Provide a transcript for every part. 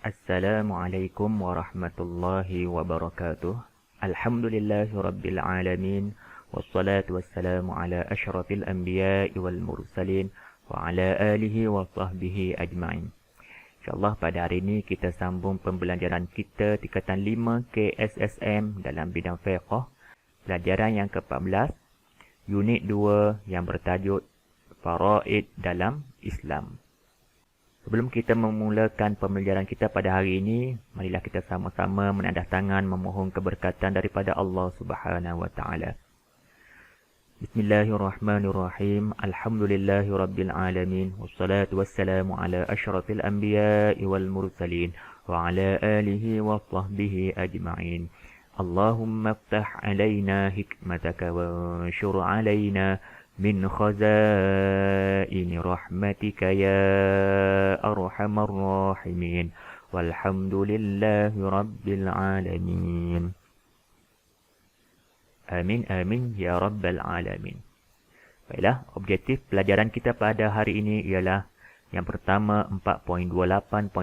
Assalamualaikum warahmatullahi wabarakatuh. Alhamdulillahi rabbil alamin. Wassalatu wassalamu ala asyrafil anbiya'i wal mursalin wa ala alihi wa sahbihi ajma'in. InsyaAllah pada hari ini kita sambung pembelajaran kita tingkatan 5 KSSM dalam bidang fiqh. Pelajaran yang ke-14, unit 2 yang bertajuk Faraid dalam Islam. Sebelum kita memulakan pembelajaran kita pada hari ini, marilah kita sama-sama menadah tangan memohon keberkatan daripada Allah Subhanahu wa taala. Bismillahirrahmanirrahim. Alhamdulillahirabbil alamin. Wassalatu wassalamu ala asyrafil anbiya'i wal mursalin wa ala alihi wa sahbihi ajma'in. Allahumma iftah 'alaina hikmataka wa anshur 'alaina min khazaini rahmatika ya arhamar rahimin walhamdulillahi rabbil alamin. Amin amin ya rabbal alamin. Baiklah, objektif pelajaran kita pada hari ini ialah yang pertama 4.28.1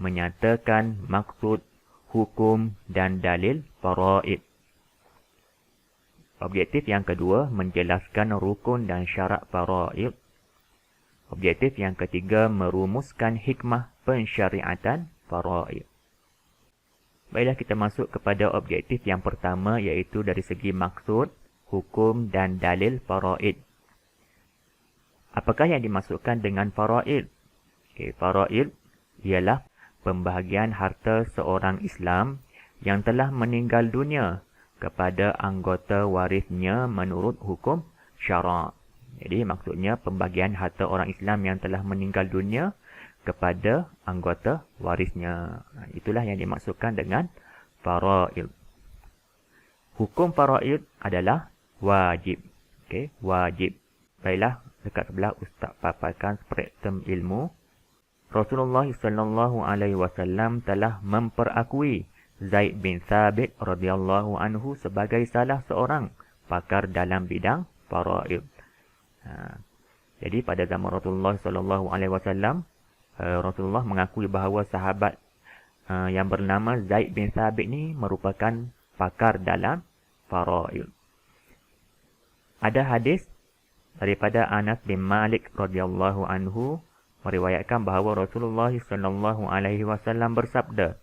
menyatakan maksud, hukum dan dalil faraid. Objektif yang kedua, menjelaskan rukun dan syarat faraid. Objektif yang ketiga, merumuskan hikmah pensyariatan faraid. Baiklah, kita masuk kepada objektif yang pertama, iaitu dari segi maksud, hukum dan dalil faraid. Apakah yang dimaksudkan dengan faraid? Faraid ialah pembahagian harta seorang Islam yang telah meninggal dunia kepada anggota warisnya menurut hukum syarak. Jadi maksudnya pembagian harta orang Islam yang telah meninggal dunia kepada anggota warisnya. Itulah yang dimaksudkan dengan faraid. Hukum faraid adalah wajib. Wajib. Baiklah, dekat sebelah ustaz paparkan spektrum ilmu. Rasulullah SAW telah memperakui Zaid bin Thabit radhiyallahu anhu sebagai salah seorang pakar dalam bidang faraid. Jadi pada zaman Rasulullah SAW, Rasulullah mengakui bahawa sahabat yang bernama Zaid bin Thabit ni merupakan pakar dalam faraid. Ada hadis daripada Anas bin Malik radhiyallahu anhu meriwayatkan bahawa Rasulullah SAW bersabda,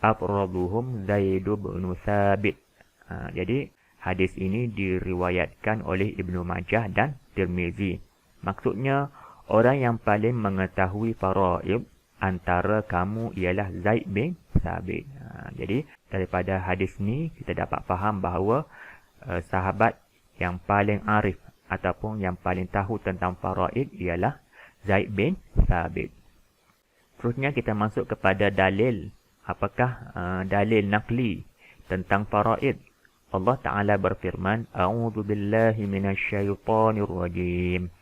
Afraduhum Zaid bin Thabit. Jadi hadis ini diriwayatkan oleh Ibnu Majah dan Tirmizi. Maksudnya orang yang paling mengetahui faraid antara kamu ialah Zaid bin Thabit. Jadi daripada hadis ni kita dapat faham bahawa sahabat yang paling arif ataupun yang paling tahu tentang faraid ialah Zaid bin Thabit. Terusnya kita masuk kepada dalil. Apakah dalil naqli tentang faraid? Allah Ta'ala berfirman, A'udzu billahi minasyaitonir rajim.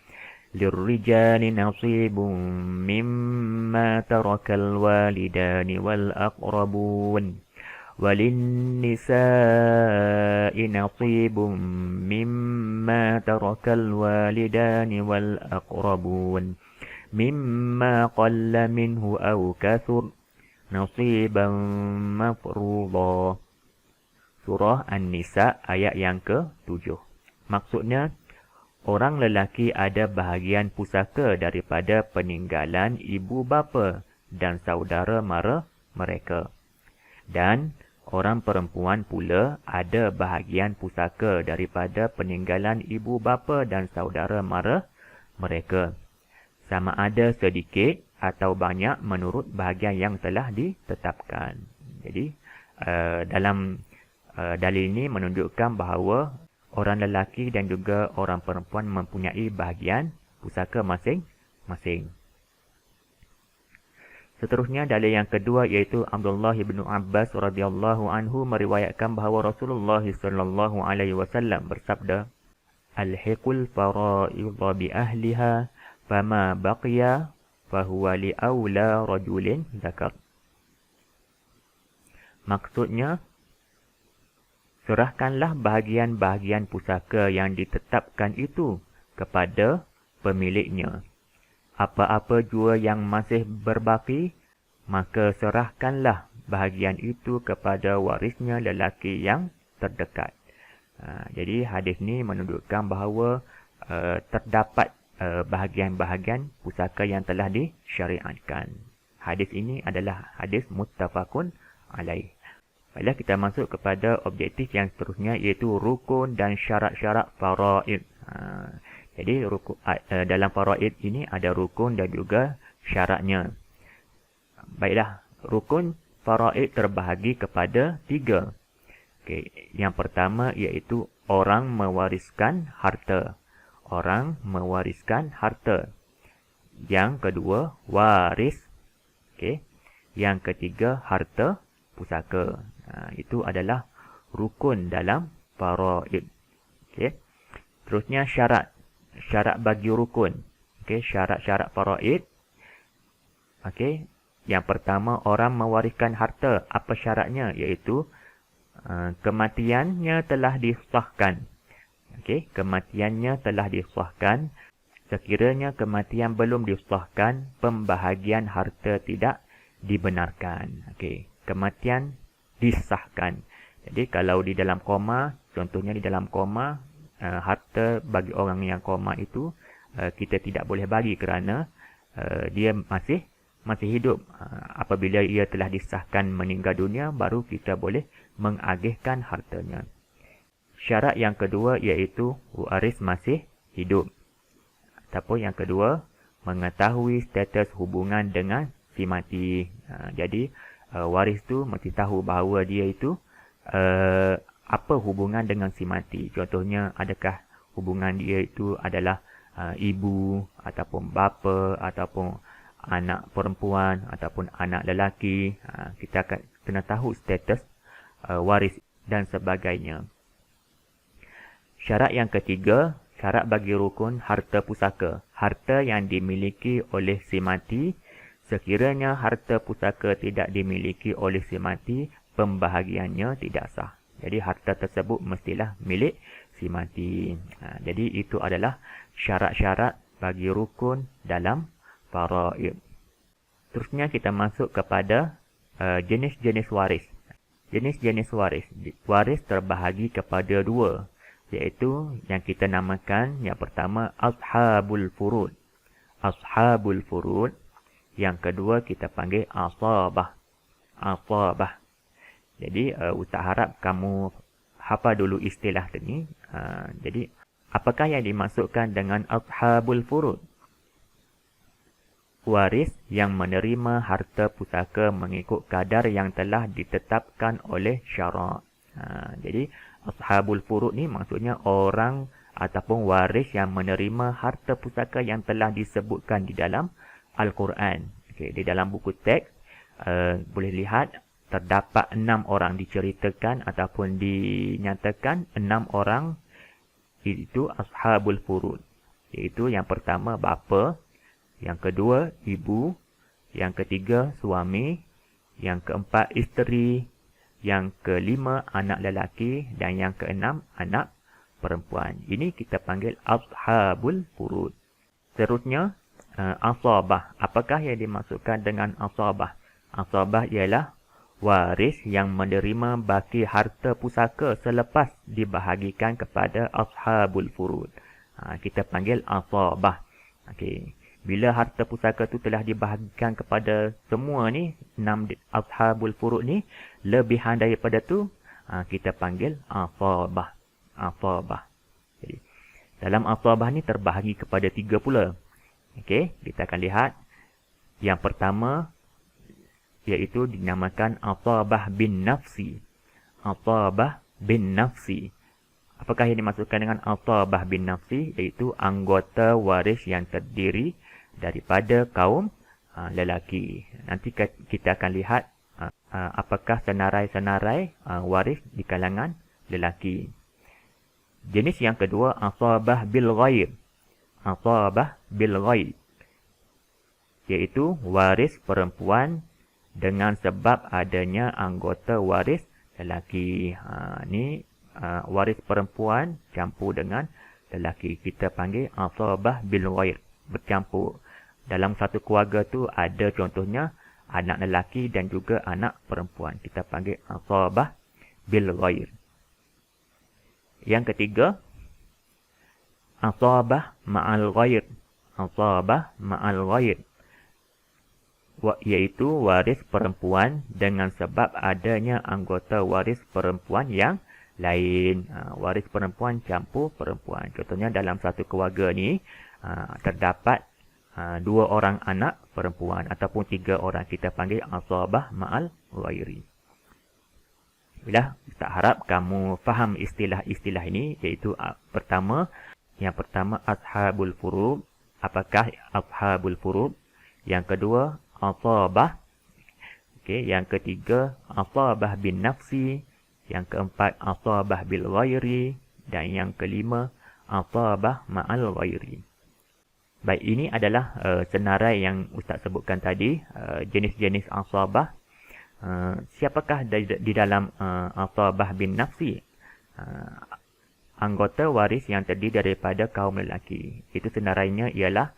Lirrijali nasibun mimma tarakal walidani wal aqrabun. Walinnisa'i nasibun mimma tarakal walidani wal aqrabun. Mimma qalla minhu aw kathur. Nasiban mafruḍa. Surah An-Nisa ayat yang ke-7. Maksudnya, orang lelaki ada bahagian pusaka daripada peninggalan ibu bapa dan saudara mara mereka. Dan orang perempuan pula ada bahagian pusaka daripada peninggalan ibu bapa dan saudara mara mereka. Sama ada sedikit atau banyak menurut bahagian yang telah ditetapkan. Jadi dalam dalil ini menunjukkan bahawa orang lelaki dan juga orang perempuan mempunyai bahagian pusaka masing-masing. Seterusnya dalil yang kedua iaitu Abdullah bin Abbas radhiyallahu anhu meriwayatkan bahawa Rasulullah SAW bersabda, Alhiqul faraidha bi ahliha fama baqiya fahuwa li aula rajulin zakar. Maksudnya, serahkanlah bahagian-bahagian pusaka yang ditetapkan itu kepada pemiliknya. Apa-apa jua yang masih berbaki, maka serahkanlah bahagian itu kepada warisnya lelaki yang terdekat. Jadi hadis ni menunjukkan bahawa terdapat bahagian-bahagian pusaka yang telah disyariatkan. Hadis ini adalah hadis muttafaqun alaih. Baiklah, kita masuk kepada objektif yang seterusnya, iaitu rukun dan syarat-syarat faraid. Jadi dalam faraid ini ada rukun dan juga syaratnya. Baiklah, rukun faraid terbahagi kepada 3. Yang pertama iaitu orang mewariskan harta. Orang mewariskan harta. Yang kedua, waris. Yang ketiga, harta pusaka. Itu adalah rukun dalam faraid. Terusnya syarat. Syarat bagi rukun. Syarat-syarat faraid. Yang pertama, orang mewariskan harta. Apa syaratnya? Iaitu kematiannya telah disahkan. Kematiannya telah disahkan. Sekiranya kematian belum disahkan, pembahagian harta tidak dibenarkan. Kematian disahkan. Jadi kalau di dalam koma, contohnya di dalam koma, harta bagi orang yang koma itu kita tidak boleh bagi kerana dia masih hidup. Apabila ia telah disahkan meninggal dunia, baru kita boleh mengagihkan hartanya. Syarat yang kedua iaitu waris masih hidup. Ataupun yang kedua, mengetahui status hubungan dengan si mati. Jadi waris tu mesti tahu bahawa dia itu apa hubungan dengan si mati. Contohnya, adakah hubungan dia itu adalah ibu ataupun bapa ataupun anak perempuan ataupun anak lelaki. Kita akan kena tahu status waris dan sebagainya. Syarat yang ketiga, syarat bagi rukun harta pusaka. Harta yang dimiliki oleh si mati, sekiranya harta pusaka tidak dimiliki oleh si mati, pembahagiannya tidak sah. Jadi harta tersebut mestilah milik si mati. Jadi itu adalah syarat-syarat bagi rukun dalam faraid. Terusnya kita masuk kepada jenis-jenis waris. Jenis-jenis waris. Waris terbahagi kepada 2. Iaitu yang kita namakan, yang pertama, ashabul furud. Ashabul furud. Yang kedua kita panggil asabah. Asabah. Jadi Ustaz harap kamu hafal dulu istilah ini. Jadi apakah yang dimasukkan dengan ashabul furud? Waris yang menerima harta pusaka mengikut kadar yang telah ditetapkan oleh syarak. Jadi ashabul furud ni maksudnya orang ataupun waris yang menerima harta pusaka yang telah disebutkan di dalam Al-Quran. Di dalam buku teks boleh lihat terdapat 6 orang diceritakan ataupun dinyatakan 6 orang itu ashabul furud. Iaitu yang pertama bapa, yang kedua ibu, yang ketiga suami, yang keempat isteri, yang kelima anak lelaki dan yang keenam anak perempuan. Ini kita panggil ashabul furud. Seterusnya asabah. Apakah yang dimaksudkan dengan asabah? Asabah ialah waris yang menerima baki harta pusaka selepas dibahagikan kepada ashabul furud. Kita panggil asabah. Bila harta pusaka tu telah dibahagikan kepada semua ni, 6 ashabul furud ni, lebihan daripada tu, kita panggil asabah. Asabah. Jadi, dalam asabah ni terbahagi kepada 3 pula. Kita akan lihat. Yang pertama, iaitu dinamakan asabah bin nafsi. Asabah bin nafsi. Apakah yang dimaksudkan dengan asabah bin nafsi? Iaitu anggota waris yang terdiri daripada kaum lelaki. Nanti kita akan lihat apakah senarai-senarai waris di kalangan lelaki. Jenis yang kedua, asabah bil ghaib. Asabah bil ghaib. Iaitu waris perempuan dengan sebab adanya anggota waris lelaki. Ni waris perempuan campur dengan lelaki. Kita panggil asabah bil ghaib. Bercampur. Dalam satu keluarga tu ada contohnya anak lelaki dan juga anak perempuan. Kita panggil asabah bil ghair. Yang ketiga, asabah ma'al ghair. Asabah ma'al ghair, iaitu waris perempuan dengan sebab adanya anggota waris perempuan yang lain. Waris perempuan campur perempuan. Contohnya dalam satu keluarga ni terdapat 2 orang anak perempuan ataupun 3 orang. Kita panggil asabah ma'al ghairi. Bila Ustaz harap kamu faham istilah-istilah ini, iaitu yang pertama ashabul furud. Apakah ashabul furud? Yang kedua asabah. Okey, yang ketiga asabah bin nafsi, yang keempat asabah bil ghairi, dan yang kelima asabah ma'al ghairi. Baik, ini adalah senarai yang Ustaz sebutkan tadi, jenis-jenis asabah. Siapakah di dalam asabah bin nafsi? Anggota waris yang terdiri daripada kaum lelaki. Itu senarainya ialah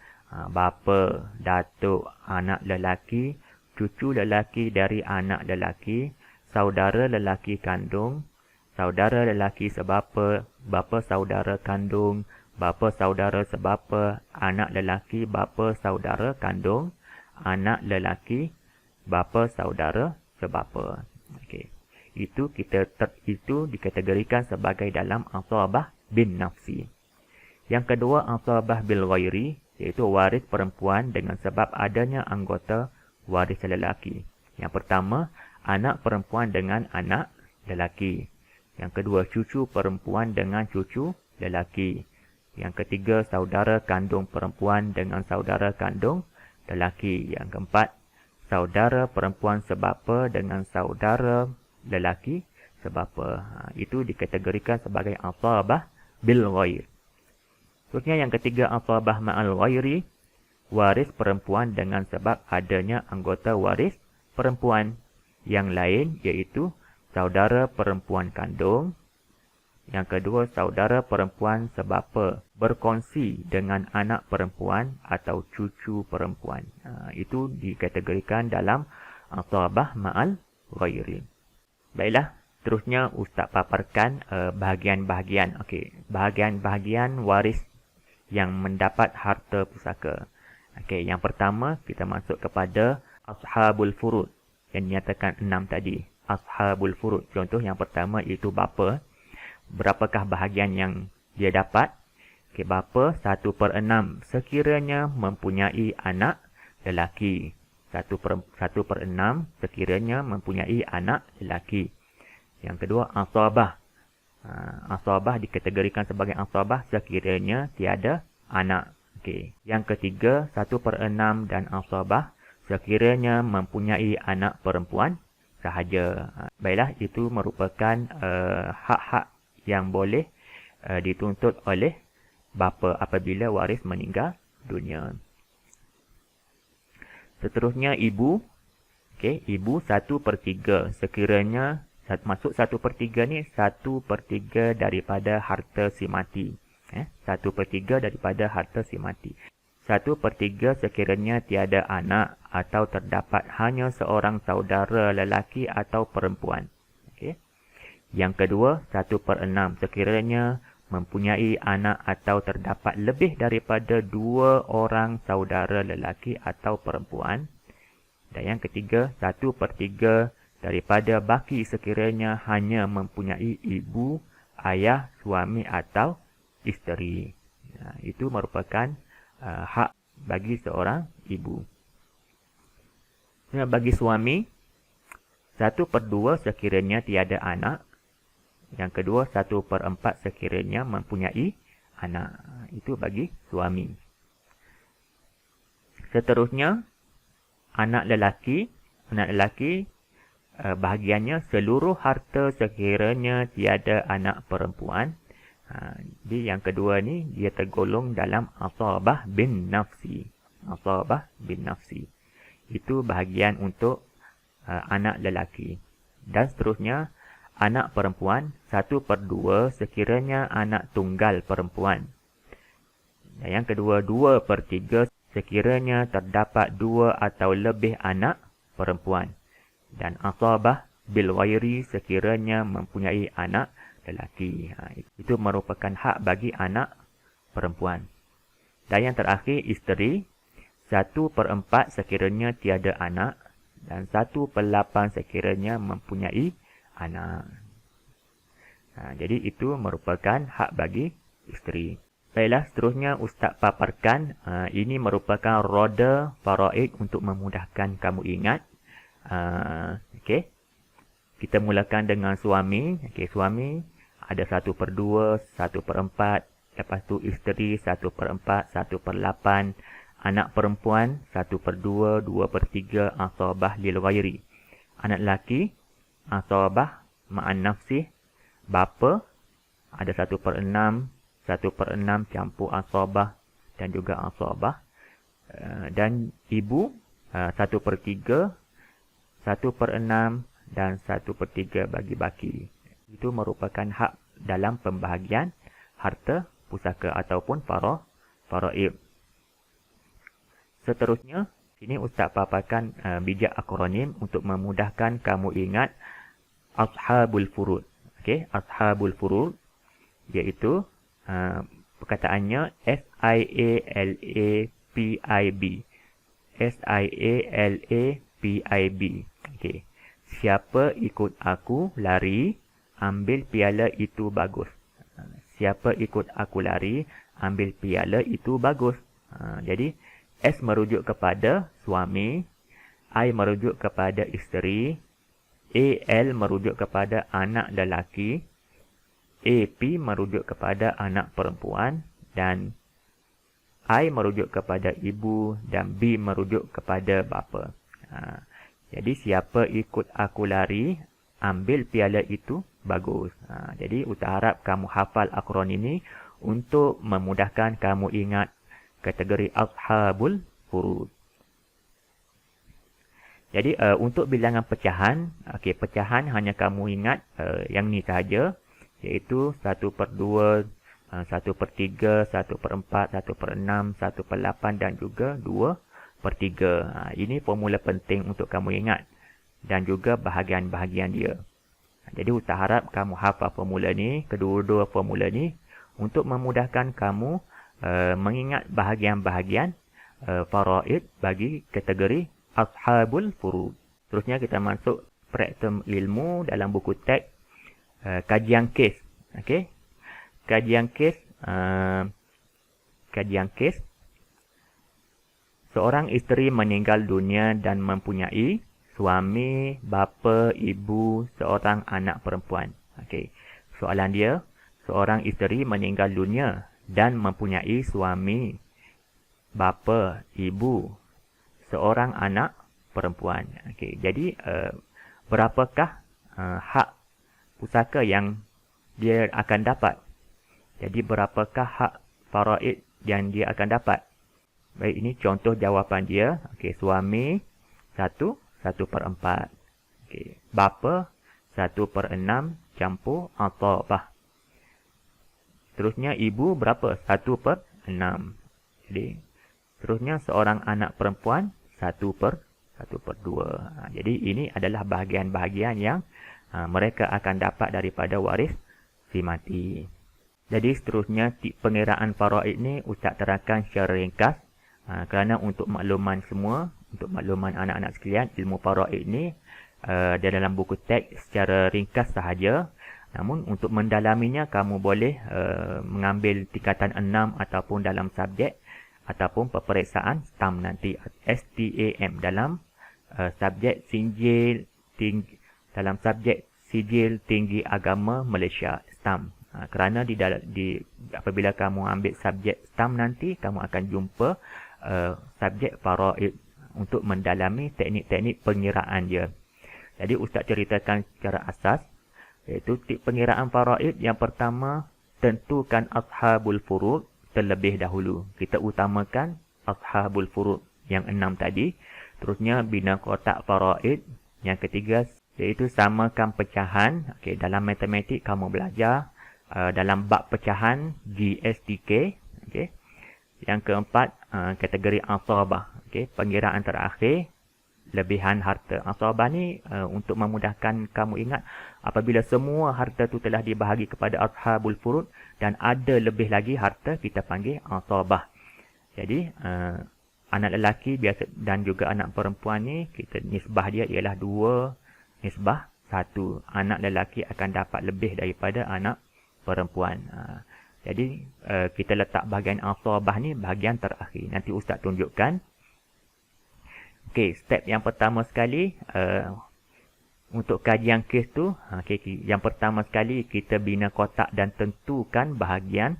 bapa, datuk, anak lelaki, cucu lelaki dari anak lelaki, saudara lelaki kandung, saudara lelaki sebapa, bapa saudara kandung, bapa saudara sebapa, anak lelaki bapa saudara kandung, anak lelaki bapa saudara sebapa. Okey. Itu dikategorikan sebagai dalam asabah bin nafsi. Yang kedua asabah bil ghairi, iaitu waris perempuan dengan sebab adanya anggota waris lelaki. Yang pertama, anak perempuan dengan anak lelaki. Yang kedua, cucu perempuan dengan cucu lelaki. Yang ketiga, saudara kandung perempuan dengan saudara kandung lelaki. Yang keempat, saudara perempuan sebapa dengan saudara lelaki sebapa. Itu dikategorikan sebagai asabah bil ghair. Terusnya yang ketiga, asabah ma'al ghairi, waris perempuan dengan sebab adanya anggota waris perempuan yang lain, iaitu saudara perempuan kandung. Yang kedua, saudara perempuan sebapa berkongsi dengan anak perempuan atau cucu perempuan. Itu dikategorikan dalam asabah ma'al ghairi. Baiklah, terusnya Ustaz paparkan bahagian-bahagian. Okey, bahagian-bahagian waris yang mendapat harta pusaka. Okey, yang pertama kita masuk kepada ashabul furud yang dinyatakan 6 tadi. Ashabul furud. Contoh yang pertama iaitu bapa. Berapakah bahagian yang dia dapat? Okey, bapa 1/6 sekiranya mempunyai anak lelaki. 1/6 sekiranya mempunyai anak lelaki. Yang kedua, asabah. Asabah dikategorikan sebagai asabah sekiranya tiada anak. Okey. Yang ketiga, 1/6 dan asabah sekiranya mempunyai anak perempuan sahaja. Baiklah, itu merupakan hak-hak yang boleh dituntut oleh bapa apabila waris meninggal dunia. Seterusnya ibu. Okey, ibu 1/3 sekiranya masuk 1/3 ni 1/3 daripada harta si mati. 1/3 daripada harta si mati. 1/3 sekiranya tiada anak atau terdapat hanya seorang saudara lelaki atau perempuan. Okey. Yang kedua, 1/6 sekiranya mempunyai anak atau terdapat lebih daripada 2 orang saudara lelaki atau perempuan. Dan yang ketiga, 1/3 daripada baki sekiranya hanya mempunyai ibu, ayah, suami atau isteri. Itu merupakan hak bagi seorang ibu. Bagi suami, 1/2 sekiranya tiada anak. Yang kedua, 1/4 sekiranya mempunyai anak. Itu bagi suami. Seterusnya, anak lelaki. Anak lelaki, bahagiannya seluruh harta sekiranya tiada anak perempuan. Jadi yang kedua ni, dia tergolong dalam asabah bin nafsi. Asabah bin nafsi. Itu bahagian untuk anak lelaki. Dan seterusnya, anak perempuan 1/2 sekiranya anak tunggal perempuan. Dan yang kedua, 2/3 sekiranya terdapat 2 atau lebih anak perempuan. Dan asabah bil ghairi sekiranya mempunyai anak lelaki. Itu merupakan hak bagi anak perempuan. Dan yang terakhir, isteri 1/4 sekiranya tiada anak dan 1/8 sekiranya mempunyai anak. Jadi itu merupakan hak bagi isteri. Baiklah, seterusnya Ustaz paparkan. Ini merupakan roda faraid untuk memudahkan kamu ingat. Okey. Kita mulakan dengan suami. Okey, suami ada 1/2, 1/4. Lepas tu isteri 1/4, 1/8. Anak perempuan 1/2, 2/3 asabah lil ghairi. Anak lelaki asabah ma'an nafsih. Bapa ada 1/6, 1/6 campur asabah dan juga asabah. Dan ibu 1/3, 1/6 dan 1/3 bagi baki. Itu merupakan hak dalam pembahagian harta pusaka ataupun faraid. Seterusnya, sini Ustaz paparkan bijak akronim untuk memudahkan kamu ingat ashabul furud. Okey, ashabul furud iaitu perkataannya SIALAPIB. SIALAPIB. Okey. Siapa ikut aku lari, ambil piala itu bagus. Siapa ikut aku lari, ambil piala itu bagus. Jadi S merujuk kepada suami, I merujuk kepada isteri, AL merujuk kepada anak lelaki, AP merujuk kepada anak perempuan, dan I merujuk kepada ibu dan B merujuk kepada bapa. Jadi siapa ikut aku lari, ambil piala itu bagus. Jadi Ustaz harap kamu hafal akronim ini untuk memudahkan kamu ingat kategori ashabul furud. Jadi untuk bilangan pecahan, pecahan hanya kamu ingat yang ni sahaja, iaitu 1/2, 1/3, 1/4, 1/6, 1/8 dan juga 2/3. Ini formula penting untuk kamu ingat dan juga bahagian-bahagian dia. Jadi Ustaz harap kamu hafal formula ni, kedua-dua formula ni untuk memudahkan kamu mengingat bahagian-bahagian faraid bagi kategori ashabul furud. Terusnya kita masuk praktikum ilmu dalam buku teks kajian kes. Okey. Kajian kes seorang isteri meninggal dunia dan mempunyai suami, bapa, ibu, seorang anak perempuan. Okey. Soalan dia, seorang isteri meninggal dunia dan mempunyai suami, bapa, ibu, seorang anak perempuan. Okey, jadi berapakah hak pusaka yang dia akan dapat? Jadi berapakah hak faraid yang dia akan dapat? Baik, ini contoh jawapan dia. Okey, suami 1/4. Okey, bapa 1/6 campur asabah. Terusnya ibu berapa? 1/6. Jadi terusnya seorang anak perempuan 1/2. Jadi ini adalah bahagian-bahagian yang mereka akan dapat daripada waris si mati. Jadi seterusnya pengiraan faraid ni Ustaz terangkan secara ringkas kerana untuk makluman semua, untuk makluman anak-anak sekalian, ilmu faraid ni dia dalam buku teks secara ringkas sahaja. Namun untuk mendalaminya kamu boleh mengambil tingkatan 6 ataupun dalam subjek ataupun peperiksaan STAM nanti, STAM dalam subjek sijil tinggi, dalam subjek sijil tinggi agama Malaysia STAM. Kerana apabila kamu ambil subjek STAM nanti kamu akan jumpa subjek faraid untuk mendalami teknik-teknik pengiraan dia. Jadi Ustaz ceritakan secara asas, iaitu pengiraan faraid yang pertama, tentukan ashabul furud terlebih dahulu. Kita utamakan ashabul furud yang 6 tadi. Terusnya bina kotak faraid. Yang ketiga iaitu samakan pecahan. Okey, dalam matematik kamu belajar dalam bab pecahan GSTK. Okey. Yang keempat kategori asabah. Okey, pengiraan terakhir lebihan harta. Asabah ni untuk memudahkan kamu ingat, apabila semua harta tu telah dibahagi kepada ashabul furud dan ada lebih lagi harta, kita panggil asabah. Jadi anak lelaki biasa dan juga anak perempuan ni, kita nisbah dia ialah 2 nisbah 1. Anak lelaki akan dapat lebih daripada anak perempuan. Jadi kita letak bahagian asabah ni bahagian terakhir. Nanti ustaz tunjukkan. Okey, step yang pertama sekali untuk kajian kes tu, yang pertama sekali kita bina kotak dan tentukan bahagian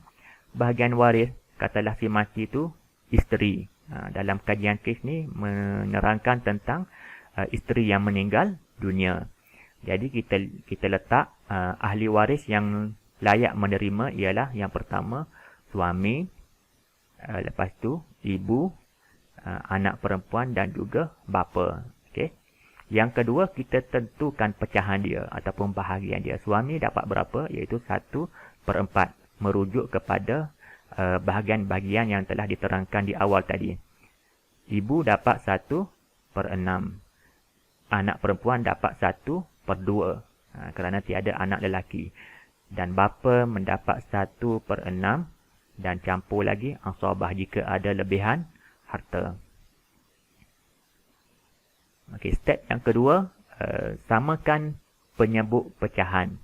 waris. Katalah si mati tu isteri. Dalam kajian kes ni menerangkan tentang isteri yang meninggal dunia. Jadi kita letak ahli waris yang layak menerima ialah yang pertama suami, lepas tu ibu, anak perempuan dan juga bapa. Okey. Yang kedua, kita tentukan pecahan dia ataupun bahagian dia. Suami dapat berapa? Iaitu 1/4, merujuk kepada bahagian-bahagian yang telah diterangkan di awal tadi. Ibu dapat 1/6. Anak perempuan dapat 1/2 kerana tiada anak lelaki. Dan bapa mendapat 1/6 dan campur lagi asabah jika ada lebihan harta. Okey, step yang kedua, samakan penyebut pecahan.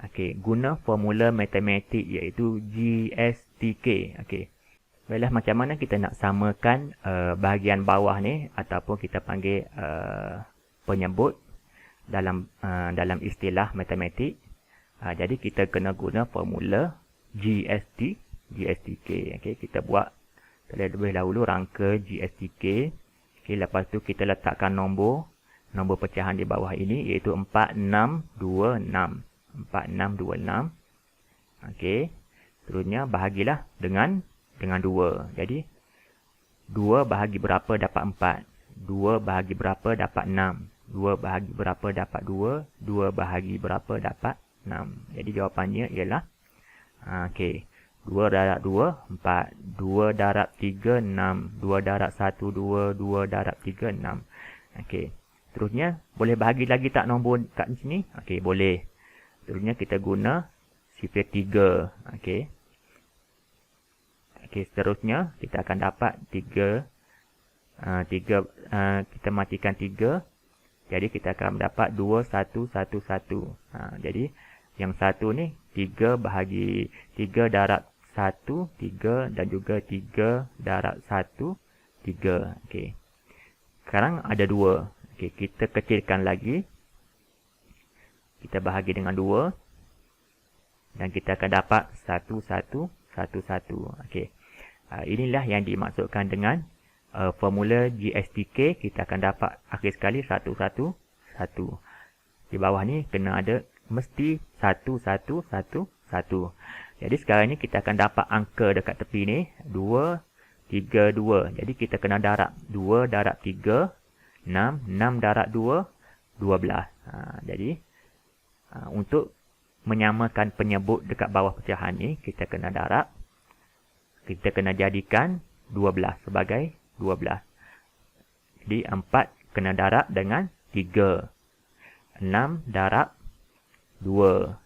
Okey, guna formula matematik iaitu GSTK. Okey. Baiklah, macam mana kita nak samakan bahagian bawah ni ataupun kita panggil penyebut dalam istilah matematik. Jadi kita kena guna formula GSTK. Okey, kita buat terlebih dahulu rangka GSTK. Okey, lepas tu kita letakkan nombor pecahan di bawah ini iaitu 4626. 4626. Okey. Seterusnya bahagilah dengan 2. Jadi 2 bahagi berapa dapat 4? 2 bahagi berapa dapat 6? 2 bahagi berapa dapat 2? 2 bahagi berapa dapat 6? Jadi jawapannya ialah okey. 2 darab 2, 4. 2 darab 3, 6. 2 darab 1, 2. 2 darab 3, 6. Okey. Seterusnya, boleh bahagi lagi tak nombor kat sini? Okey, boleh. Seterusnya, kita guna sifar 3. Okey. Okey, seterusnya, kita akan dapat 3. Kita matikan 3. Jadi, kita akan mendapat 2, 1, 1, 1. Jadi, yang satu ni, 3 bahagi 3 darab 1, 3 dan juga 3 darab 1, 3. Okey. Sekarang ada 2. Okey, kita kecilkan lagi. Kita bahagi dengan 2. Dan kita akan dapat 1, 1, 1, 1. Okey. Inilah yang dimaksudkan dengan formula GSTK. Kita akan dapat akhir sekali 1, 1, 1. Di bawah ni kena ada mesti 1, 1, 1, 1. Jadi sekarang ni kita akan dapat angka dekat tepi ni 2, 3, 2. Jadi kita kena darab 2 darab 3, 6. 6 darab 2, 12. Jadi untuk menyamakan penyebut dekat bawah pecahan ni, kita kena darab. Kita kena jadikan 12 sebagai 12. Jadi 4 kena darab dengan 3. 6 darab 2.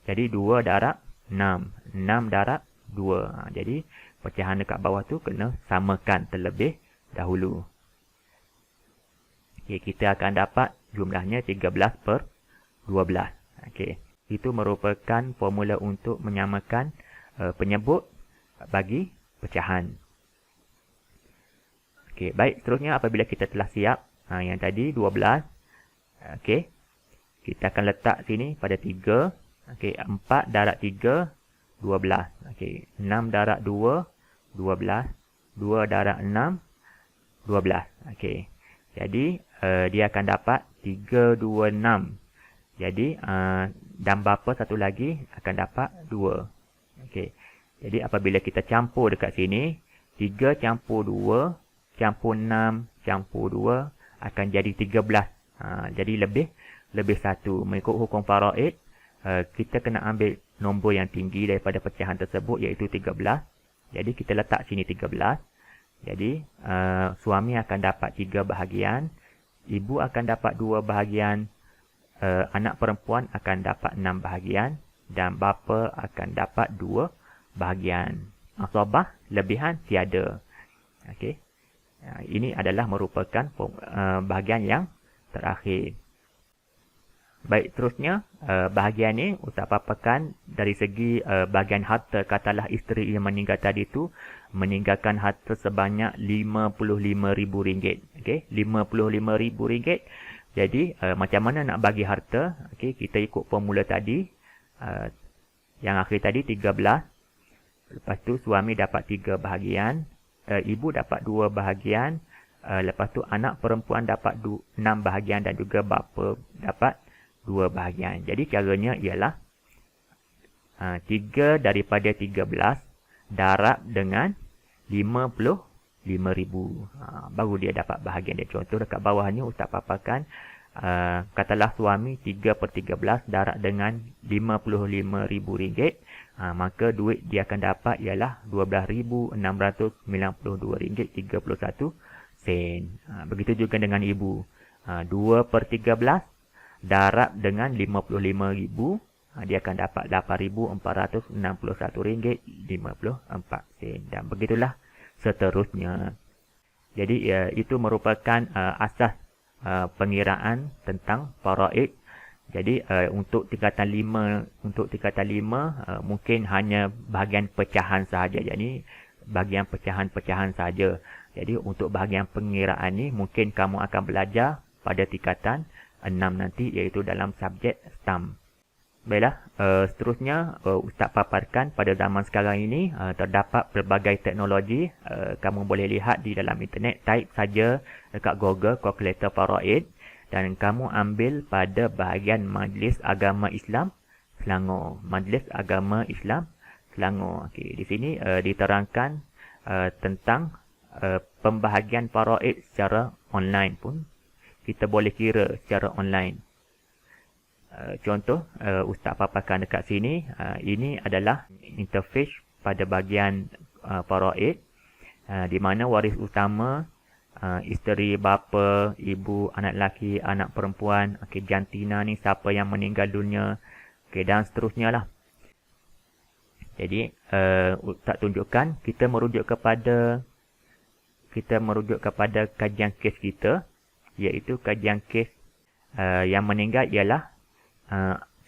Jadi 2 darab 6. 6 darab 2. Jadi pecahan dekat bawah tu kena samakan terlebih dahulu. Okay, kita akan dapat jumlahnya 13/12. Okay. Itu merupakan formula untuk menyamakan penyebut bagi pecahan. Okay, baik, seterusnya apabila kita telah siap yang tadi 12. Okay. Kita akan letak sini pada 3. Okey, 4 darab 3, 12. Okey, 6 darab 2, 12. 2 darab 6, 12. Okey. Jadi, dia akan dapat 326. Jadi, dan bapa satu lagi akan dapat 2. Okey. Jadi, apabila kita campur dekat sini, 3 campur 2, campur 6, campur 2, akan jadi 13. Jadi, lebih 1. Mengikut hukum faraid, kita kena ambil nombor yang tinggi daripada pecahan tersebut iaitu 13. Jadi kita letak sini 13. Jadi suami akan dapat 3 bahagian, ibu akan dapat 2 bahagian, anak perempuan akan dapat 6 bahagian dan bapa akan dapat 2 bahagian. Asabah lebihan tiada. Okey. Ini adalah merupakan bahagian yang terakhir. Baik, terusnya bahagian ni Ustaz paparkan dari segi bahagian harta. Katalah isteri yang meninggal tadi tu meninggalkan harta sebanyak RM55,000. Okey, RM55,000. Jadi macam mana nak bagi harta? Okey, kita ikut formula tadi. Yang akhir tadi 13. Lepas tu suami dapat 3 bahagian, ibu dapat 2 bahagian, lepas tu anak perempuan dapat 6 bahagian dan juga bapa dapat 2 bahagian. Jadi caranya ialah 3 daripada 13 darab dengan 55,000. Baru dia dapat bahagian dia. Contoh dekat bawah ni Ustaz paparkan, katalah suami 3/13 darab dengan RM55,000. Maka duit dia akan dapat ialah RM12,692.31. Begitu juga dengan ibu. 2/13 darab dengan RM55,000, dia akan dapat RM8,461.54. Dan begitulah seterusnya. Jadi itu merupakan asas pengiraan tentang faraid. Jadi untuk tingkatan 5 mungkin hanya bahagian pecahan sahaja. Jadi bahagian pecahan-pecahan sahaja. Jadi untuk bahagian pengiraan ni mungkin kamu akan belajar pada tingkatan 6 nanti, iaitu dalam subjek stam. Baiklah, seterusnya Ustaz paparkan pada zaman sekarang ini terdapat pelbagai teknologi. Kamu boleh lihat di dalam internet, type saja dekat Google kalkulator faraid dan kamu ambil pada bahagian Majlis Agama Islam Selangor. Majlis Agama Islam Selangor. Okey, di sini diterangkan tentang pembahagian faraid secara online pun kita boleh kira secara online. Contoh Ustaz paparkan dekat sini, ini adalah interface pada bahagian faraid, di mana waris utama isteri, bapa, ibu, anak lelaki, anak perempuan, jantina ni siapa yang meninggal dunia, dan seterusnya lah. Jadi Ustaz tunjukkan, kita merujuk kepada kajian kes kita, iaitu kajian kes yang meninggal ialah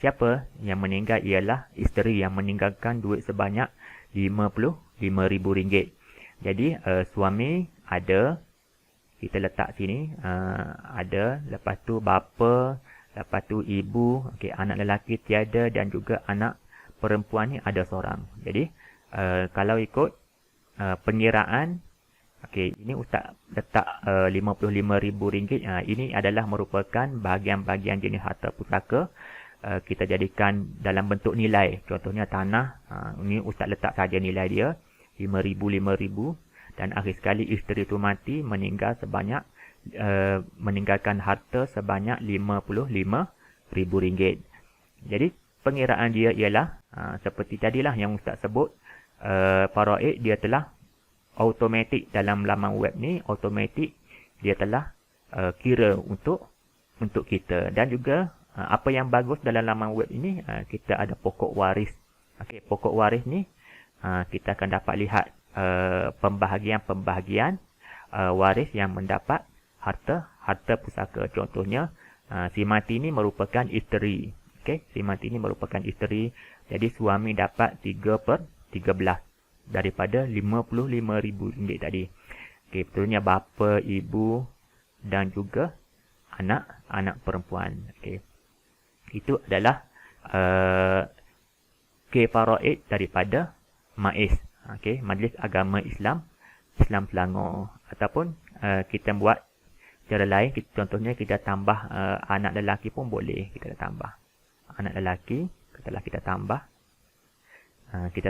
siapa yang meninggal ialah isteri yang meninggalkan duit sebanyak RM55,000. Jadi suami ada, kita letak sini, ada, lepas tu bapa, lepas tu ibu, anak lelaki tiada dan juga anak perempuan ni ada seorang. Jadi kalau ikut pengiraan, ini Ustaz letak RM55,000. Ini adalah merupakan bahagian-bahagian jenis harta pusaka. Kita jadikan dalam bentuk nilai. Contohnya tanah. Ini Ustaz letak saja nilai dia. RM5,000. Dan akhir sekali isteri itu mati meninggalkan harta sebanyak RM55,000. Jadi pengiraan dia ialah seperti tadilah yang Ustaz sebut. Faraid dia telah automatik dalam laman web ni, automatik dia telah kira untuk kita. Dan juga apa yang bagus dalam laman web ini, kita ada pokok waris. Pokok waris ni kita akan dapat lihat pembahagian waris yang mendapat harta pusaka. Contohnya si mati ni merupakan isteri. Si mati ni merupakan isteri. Jadi suami dapat 3/13 daripada RM55,000 tadi. Betulnya bapa, ibu dan juga anak perempuan. Itu adalah faraid daripada MAIS. Majlis Agama Islam Selangor. Ataupun kita buat cara lain, contohnya kita tambah anak lelaki pun boleh. Kita tambah anak lelaki, katalah kita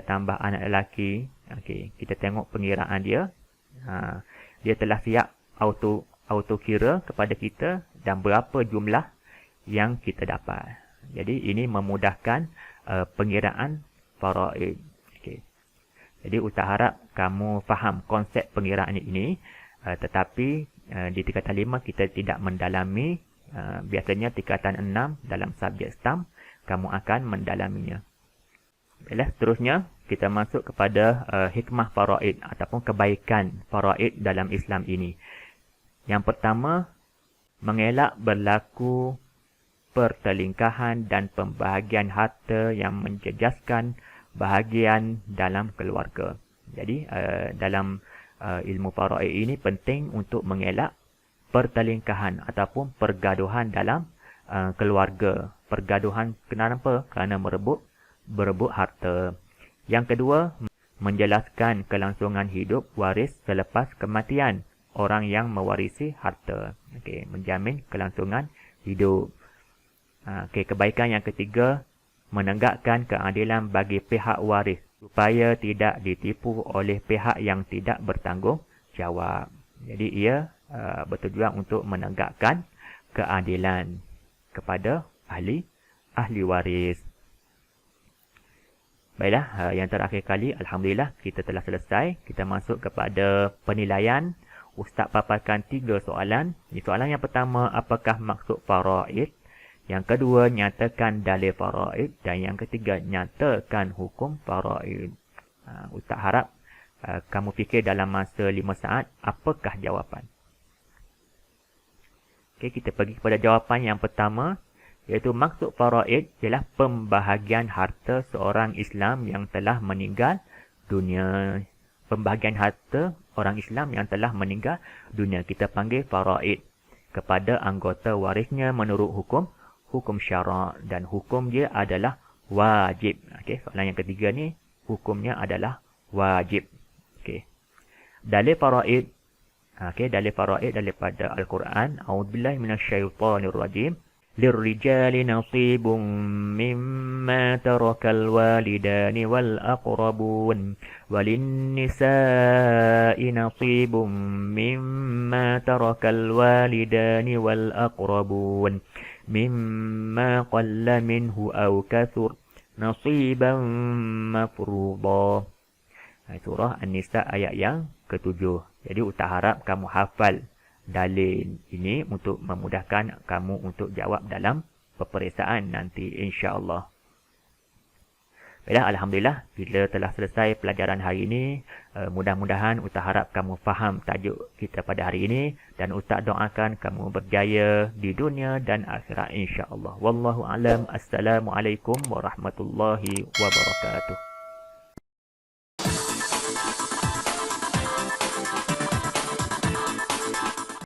tambah anak lelaki. Kita tengok pengiraan dia. Dia telah siap auto kira kepada kita dan berapa jumlah yang kita dapat. Jadi ini memudahkan pengiraan faraid. Jadi Ustaz harap kamu faham konsep pengiraan ini, tetapi di tingkatan 5 kita tidak mendalami. Biasanya tingkatan 6 dalam subjek STAM kamu akan mendalaminya. Baiklah, seterusnya kita masuk kepada hikmah faraid ataupun kebaikan faraid dalam Islam ini. Yang pertama, mengelak berlaku pertelingkahan dan pembahagian harta yang menjejaskan bahagian dalam keluarga. Jadi dalam ilmu faraid ini penting untuk mengelak pertelingkahan ataupun pergaduhan dalam keluarga. Pergaduhan kenapa? Kerana berebut harta. Yang kedua, menjelaskan kelangsungan hidup waris selepas kematian orang yang mewarisi harta. Okey, menjamin kelangsungan hidup. Kebaikan yang ketiga, menegakkan keadilan bagi pihak waris supaya tidak ditipu oleh pihak yang tidak bertanggungjawab. Jadi ia bertujuan untuk menegakkan keadilan kepada ahli waris. Baiklah, yang terakhir kali, alhamdulillah kita telah selesai. Kita masuk kepada penilaian. Ustaz paparkan 3 soalan. Soalan yang pertama, apakah maksud faraid? Yang kedua, nyatakan dalil faraid. Dan yang ketiga, nyatakan hukum faraid. Ustaz harap kamu fikir dalam masa 5 saat, apakah jawapan? Okey, kita pergi kepada jawapan yang pertama, iaitu maksud faraid ialah pembahagian harta seorang Islam yang telah meninggal dunia. Pembahagian harta orang Islam yang telah meninggal dunia kita panggil faraid kepada anggota warisnya menurut hukum syarak, dan hukum dia adalah wajib. Okey, soalan yang ketiga ni hukumnya adalah wajib. Okey. Dalil faraid. Okey, dalil faraid daripada Al-Quran. A'udzubillahi minasyaitonirrajim. للرجال نصيب مما ترك الوالدان والأقربون وللنساء نصيب مما ترك الوالدان والأقربون مما قل منه أو كثر نصيبا مفروضا. Surah An-Nisa ayat yang ke-7. Jadi Ustaz harap kamu hafal dalil ini untuk memudahkan kamu untuk jawab dalam peperiksaan nanti, insya-Allah. Baiklah, alhamdulillah bila telah selesai pelajaran hari ini. Mudah-mudahan Ustaz harap kamu faham tajuk kita pada hari ini, dan Ustaz doakan kamu berjaya di dunia dan akhirat, insya-Allah. Wallahu alam. Assalamualaikum warahmatullahi wabarakatuh.